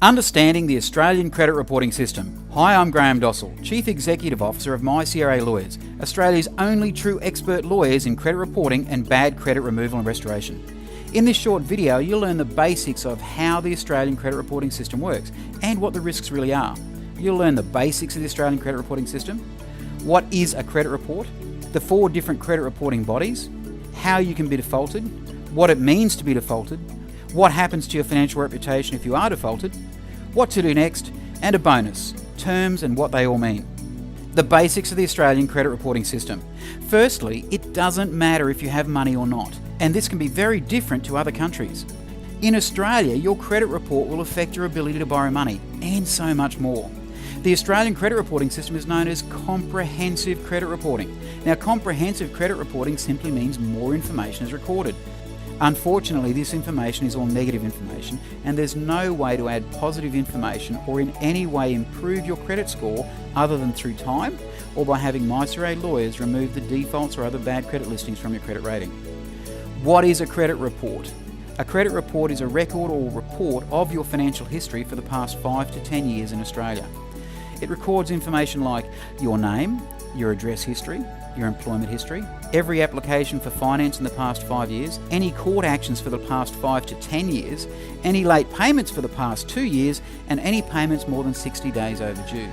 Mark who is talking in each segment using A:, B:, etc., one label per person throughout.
A: Understanding the Australian Credit Reporting System. Hi, I'm Doessel, Chief Executive Officer of MyCRA Lawyers, Australia's only true expert lawyers in credit reporting and bad credit removal and restoration. In this short video, you'll learn the basics of how the Australian Credit Reporting System works and what the risks really are. You'll learn the basics of the Australian Credit Reporting System, what is a credit report, the 4 different credit reporting bodies, how you can be defaulted, what it means to be defaulted, what happens to your financial reputation if you are defaulted, what to do next, and a bonus, terms and what they all mean. The basics of the Australian Credit Reporting System. Firstly, it doesn't matter if you have money or not, and this can be very different to other countries. In Australia, your credit report will affect your ability to borrow money, and so much more. The Australian Credit Reporting System is known as Comprehensive Credit Reporting. Now, comprehensive credit reporting simply means more information is recorded. Unfortunately, this information is all negative information, and there's no way to add positive information or in any way improve your credit score other than through time or by having MyCRA lawyers remove the defaults or other bad credit listings from your credit rating. What is a credit report? A credit report is a record or report of your financial history for the past 5 to 10 years in Australia. It records information like your name, your address history, your employment history, every application for finance in the past 5 years, any court actions for the past 5 to 10 years, any late payments for the past 2 years, and any payments more than 60 days overdue.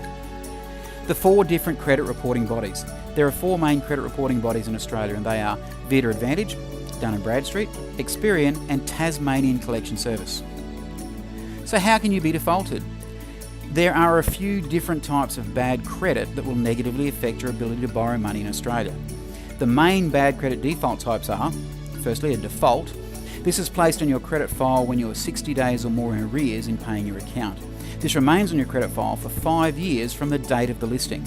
A: The 4 different credit reporting bodies. There are 4 main credit reporting bodies in Australia, and they are Vita Advantage, Dun & Bradstreet, Experian, and Tasmanian Collection Service. So how can you be defaulted? There are a few different types of bad credit that will negatively affect your ability to borrow money in Australia. The main bad credit default types are, firstly, a default. This is placed on your credit file when you are 60 days or more in arrears in paying your account. This remains on your credit file for 5 years from the date of the listing.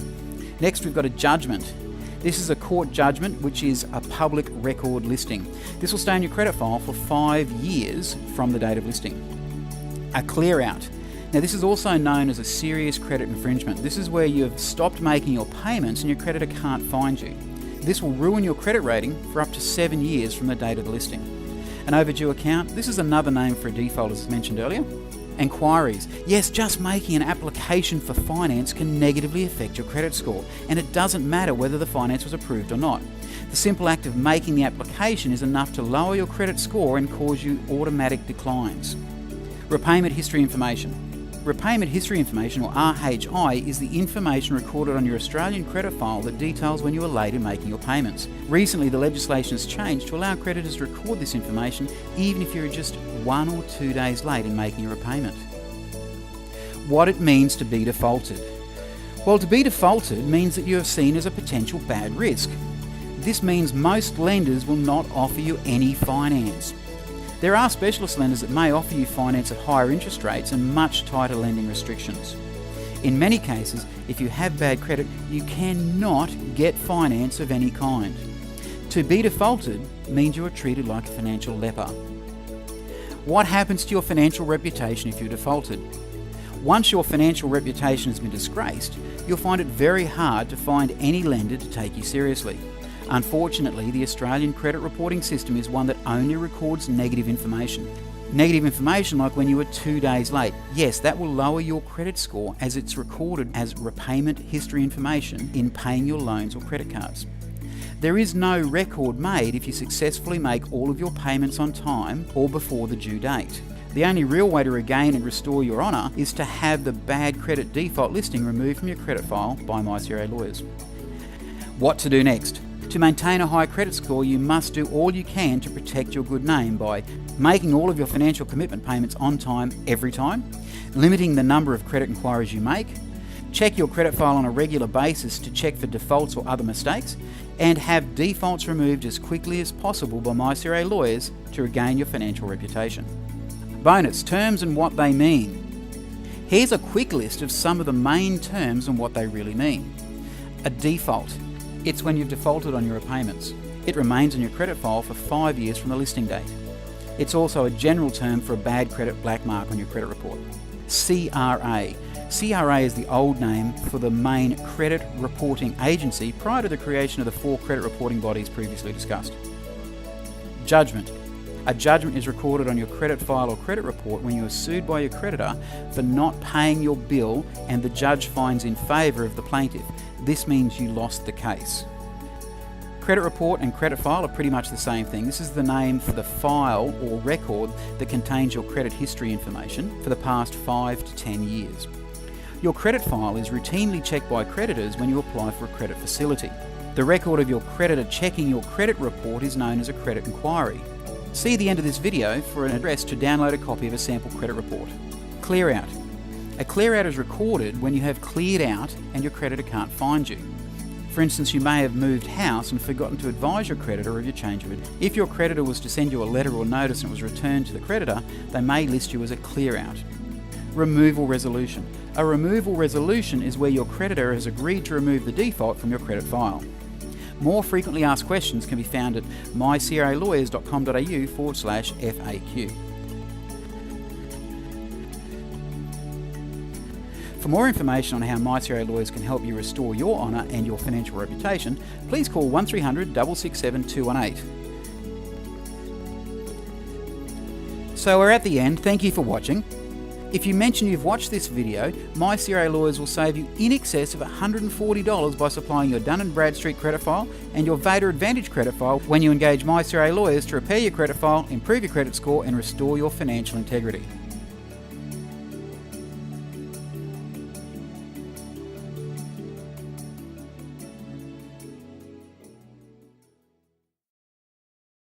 A: Next, we've got a judgment. This is a court judgment, which is a public record listing. This will stay on your credit file for 5 years from the date of listing. A clear out. Now, this is also known as a serious credit infringement. This is where you have stopped making your payments and your creditor can't find you. This will ruin your credit rating for up to 7 years from the date of the listing. An overdue account. This is another name for a default, as mentioned earlier. Enquiries. Yes, just making an application for finance can negatively affect your credit score, and it doesn't matter whether the finance was approved or not. The simple act of making the application is enough to lower your credit score and cause you automatic declines. Repayment history information. Repayment history information, or RHI, is the information recorded on your Australian credit file that details when you were late in making your payments. Recently, the legislation has changed to allow creditors to record this information even if you're just 1 or 2 days late in making your repayment. What it means to be defaulted. Well, to be defaulted means that you are seen as a potential bad risk. This means most lenders will not offer you any finance. There are specialist lenders that may offer you finance at higher interest rates and much tighter lending restrictions. In many cases, if you have bad credit, you cannot get finance of any kind. To be defaulted means you are treated like a financial leper. What happens to your financial reputation if you're defaulted? Once your financial reputation has been disgraced, you'll find it very hard to find any lender to take you seriously. Unfortunately, the Australian Credit Reporting System is one that only records negative information. Negative information like when you were 2 days late. Yes, that will lower your credit score as it's recorded as repayment history information in paying your loans or credit cards. There is no record made if you successfully make all of your payments on time or before the due date. The only real way to regain and restore your honour is to have the bad credit default listing removed from your credit file by MyCRA lawyers. What to do next? To maintain a high credit score, you must do all you can to protect your good name by making all of your financial commitment payments on time every time, limiting the number of credit inquiries you make, check your credit file on a regular basis to check for defaults or other mistakes, and have defaults removed as quickly as possible by MyCRA lawyers to regain your financial reputation. Bonus, terms and what they mean. Here's a quick list of some of the main terms and what they really mean. A default. It's when you've defaulted on your repayments. It remains on your credit file for 5 years from the listing date. It's also a general term for a bad credit black mark on your credit report. CRA. CRA is the old name for the main credit reporting agency prior to the creation of the 4 credit reporting bodies previously discussed. Judgment. A judgment is recorded on your credit file or credit report when you are sued by your creditor for not paying your bill and the judge finds in favour of the plaintiff. This means you lost the case. Credit report and credit file are pretty much the same thing. This is the name for the file or record that contains your credit history information for the past 5 to 10 years. Your credit file is routinely checked by creditors when you apply for a credit facility. The record of your creditor checking your credit report is known as a credit inquiry. See the end of this video for an address to download a copy of a sample credit report. Clear out. A clear out is recorded when you have cleared out and your creditor can't find you. For instance, you may have moved house and forgotten to advise your creditor of your change of address. If your creditor was to send you a letter or notice and it was returned to the creditor, they may list you as a clear out. Removal resolution. A removal resolution is where your creditor has agreed to remove the default from your credit file. More frequently asked questions can be found at mycralawyers.com.au/FAQ. For more information on how MyCRA Lawyers can help you restore your honour and your financial reputation, please call 1300 667 218. So we're at the end. Thank you for watching. If you mention you've watched this video, MyCRA Lawyers will save you in excess of $140 by supplying your Dun & Bradstreet credit file and your Vader Advantage credit file when you engage MyCRA Lawyers to repair your credit file, improve your credit score and restore your financial integrity.